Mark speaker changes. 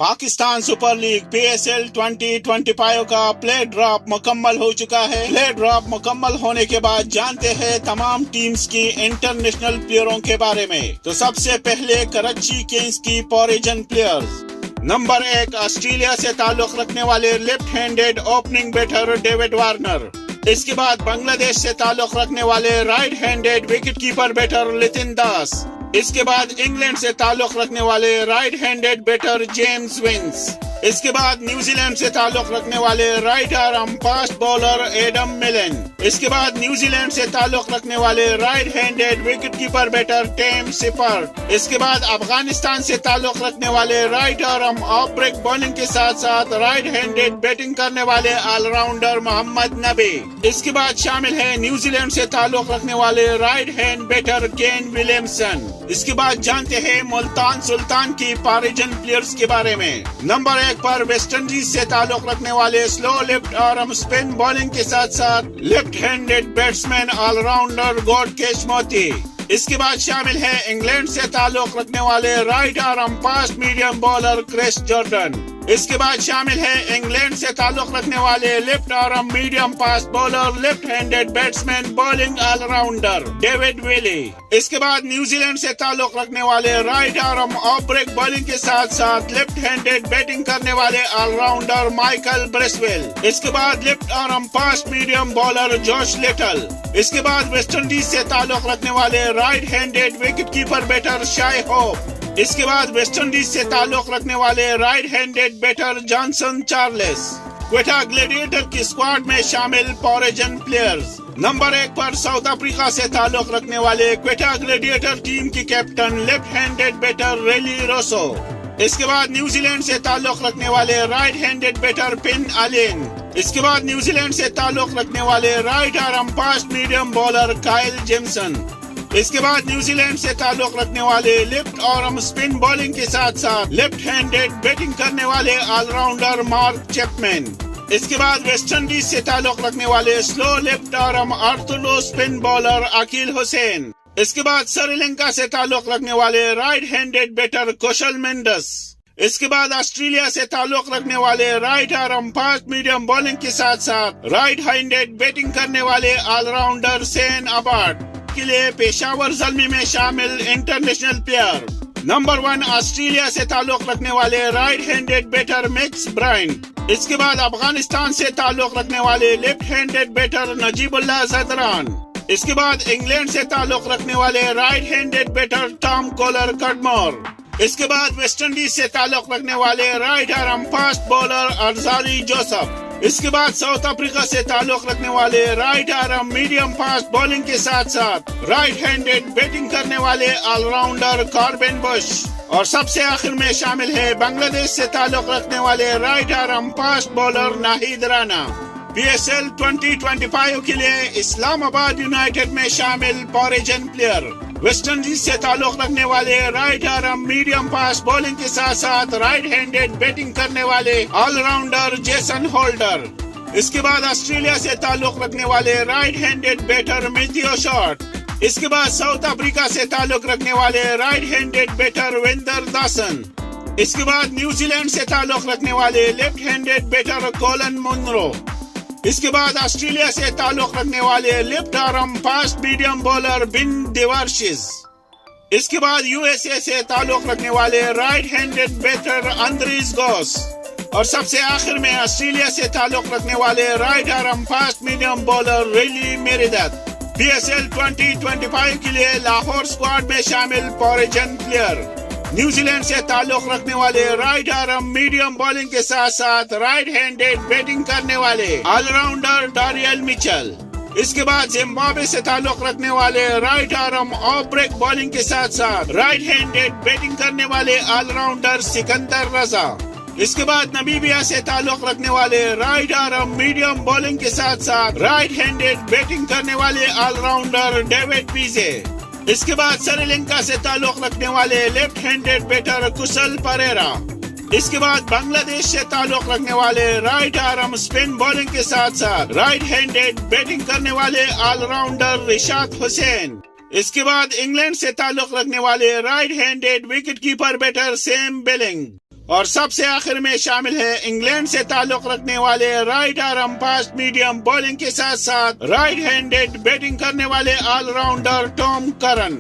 Speaker 1: Pakistan super league PSL 2025 का play drop मुकम्मल हो चुका है। प्ले ड्रॉप मुकम्मल होने के बाद जानते हैं तमाम टीम्स की इंटरनेशनल प्लेयरों के बारे में। तो सबसे पहले कराची किंग्स की फॉरेन प्लेयर्स। नंबर 1 ऑस्ट्रेलिया से ताल्लुक रखने वाले left handed opening batter David Warner. इसके बाद बांग्लादेश से ताल्लुक रखने वाले right handed wicket keeper batter Litton Das. इसके बाद इंग्लैंड से ताल्लुक रखने वाले right handed batter James Vince. इसके बाद न्यूजीलैंड से ताल्लुक रखने वाले right arm fast bowler Adam Milne. इसके बाद न्यूजीलैंड से ताल्लुक रखने वाले right handed wicket keeper batter Tim Seifert. इसके बाद अफगानिस्तान से ताल्लुक रखने वाले right arm off break bowling के साथ साथ राइट हैंडेड बैटिंग करने वाले ऑलराउंडर मोहम्मद नबी। इसके बाद शामिल है न्यूजीलैंड से ताल्लुक रखने वाले right hand batter Kane Williamson. इसके बाद जानते हैं मुल्तान सुल्तान की फॉरेन प्लेयर्स के बारे में। नंबर 1 पर वेस्ट इंडीज से ताल्लुक रखने वाले slow left arm spin bowling के साथ साथ लेफ्ट हैंडेड बैट्समैन ऑलराउंडर गॉडकेश मोती। इसके बाद शामिल है इंग्लैंड से ताल्लुक रखने वाले right arm fast medium bowler Chris Jordan. इसके बाद शामिल है इंग्लैंड से ताल्लुक रखने वाले left arm medium fast bowler left handed batsman bowling allrounder David Willey. इसके बाद न्यूजीलैंड से ताल्लुक रखने वाले right arm off break bowling के साथ साथ लेफ्ट हैंडेड बैटिंग करने वाले ऑलराउंडर माइकल ब्रेसवेल। इसके बाद left arm fast medium bowler Josh Little. इसके बाद वेस्ट इंडीज से ताल्लुक रखने वाले right handed wicket keeper batter Shai Hope. इसके बाद वेस्ट इंडीज से ताल्लुक रखने वाले right handed batter Johnson Charles. Quetta Gladiator की स्क्वाड में शामिल फॉरेन प्लेयर्स। नंबर 1 पर साउथ अफ्रीका से ताल्लुक रखने वाले क्वेटा ग्लैडिएटर टीम की captain left handed batter Rilee Rossouw. इसके बाद न्यूजीलैंड से ताल्लुक रखने वाले right handed batter Finn Allen. इसके बाद न्यूजीलैंड से ताल्लुक रखने वाले right arm fast medium bowler Kyle Jamieson. इसके बाद न्यूजीलैंड से ताल्लुक रखने वाले लेफ्ट आर्म स्पिन बॉलिंग के साथ साथ लेफ्ट हैंडेड बैटिंग करने वाले ऑलराउंडर मार्क चैपमैन। इसके बाद वेस्ट इंडीज से ताल्लुक रखने वाले slow left arm orthodox spin bowler Akeal Hosein. इसके बाद श्रीलंका से ताल्लुक रखने वाले right handed batter Kusal Mendis. इसके बाद ऑस्ट्रेलिया से ताल्लुक रखने वाले right arm fast medium bowling के साथ साथ राइट हैंडेड बैटिंग करने वाले ऑलराउंडर सेन अबाट के लिए पेशावर ज़ल्मी में शामिल इंटरनेशनल प्लेयर। नंबर 1 ऑस्ट्रेलिया से ताल्लुक रखने वाले right handed batter Max Bryant. इसके बाद अफगानिस्तान से ताल्लुक रखने वाले left handed batter Najibullah Zadran. इसके बाद इंग्लैंड से ताल्लुक रखने वाले right handed batter Tom Kohler-Cadmore. इसके बाद वेस्ट इंडीज से ताल्लुक रखने वाले right arm fast bowler Alzarri Joseph. इसके बाद साउथ अफ्रीका से ताल्लुक रखने वाले right arm medium fast bowling के साथ साथ राइट हैंडेड बैटिंग करने वाले ऑलराउंडर कॉर्बिन बुश। और सबसे आखिर में शामिल है बांग्लादेश से ताल्लुक रखने वाले right arm fast bowler Nahid Rana. PSL 2025 के लिए इस्लामाबाद यूनाइटेड में शामिल फॉरेन प्लेयर। वेस्ट इंडीज से ताल्लुक रखने वाले right arm medium fast bowling के साथ साथ राइट हैंडेड बैटिंग करने वाले ऑलराउंडर जेसन होल्डर। इसके बाद ऑस्ट्रेलिया से ताल्लुक रखने वाले right handed batter Matthew Short. इसके बाद साउथ अफ्रीका से ताल्लुक रखने वाले right handed batter van der Dussen. इसके बाद न्यूजीलैंड से ताल्लुक रखने वाले left handed batter Colin Munro. इसके बाद ऑस्ट्रेलिया से ताल्लुक रखने वाले left arm fast medium bowler Ben Dwarshuis. इसके बाद USA से ताल्लुक रखने वाले right handed batter Andries Gous. और सबसे आखिर में ऑस्ट्रेलिया से ताल्लुक रखने वाले right arm fast medium bowler रेली मेरिदत। PSL 2025 के लिए लाहौर स्क्वाड में शामिल फॉरेन प्लेयर। न्यूजीलैंड से ताल्लुक रखने वाले राइट आर्म मीडियम बॉलिंग के साथ साथ राइट हैंडेड बैटिंग करने वाले ऑलराउंडर डारियल मिचेल। इसके बाद जिम्बाब्वे से ताल्लुक रखने वाले right arm off break bowling के साथ साथ राइट हैंडेड बैटिंग करने वाले ऑलराउंडर सिकंदर रजा। इसके बाद नमीबिया से ताल्लुक रखने वाले राइट आर्म मीडियम बॉलिंग के साथ साथ राइट हैंडेड बैटिंग करने वाले ऑलराउंडर डेविड विजे। इसके बाद श्रीलंका से ताल्लुक रखने वाले लेफ्ट हैंडेड बैटर कुशल परेरा। इसके बाद बांग्लादेश से ताल्लुक रखने वाले राइट आर्म स्पिन बॉलिंग के साथ साथ राइट हैंडेड बैटिंग करने वाले ऑलराउंडर रिशाद हुसैन। इसके बाद इंग्लैंड से ताल्लुक रखने वाले right handed wicket keeper batter Sam Billings. اور سب سے آخر میں شامل ہے انگلینڈ سے تعلق رکھنے والے right arm fast medium bowling کے ساتھ ساتھ رائٹ ہینڈڈ بیٹنگ کرنے والے آل راؤنڈر ٹام کرن۔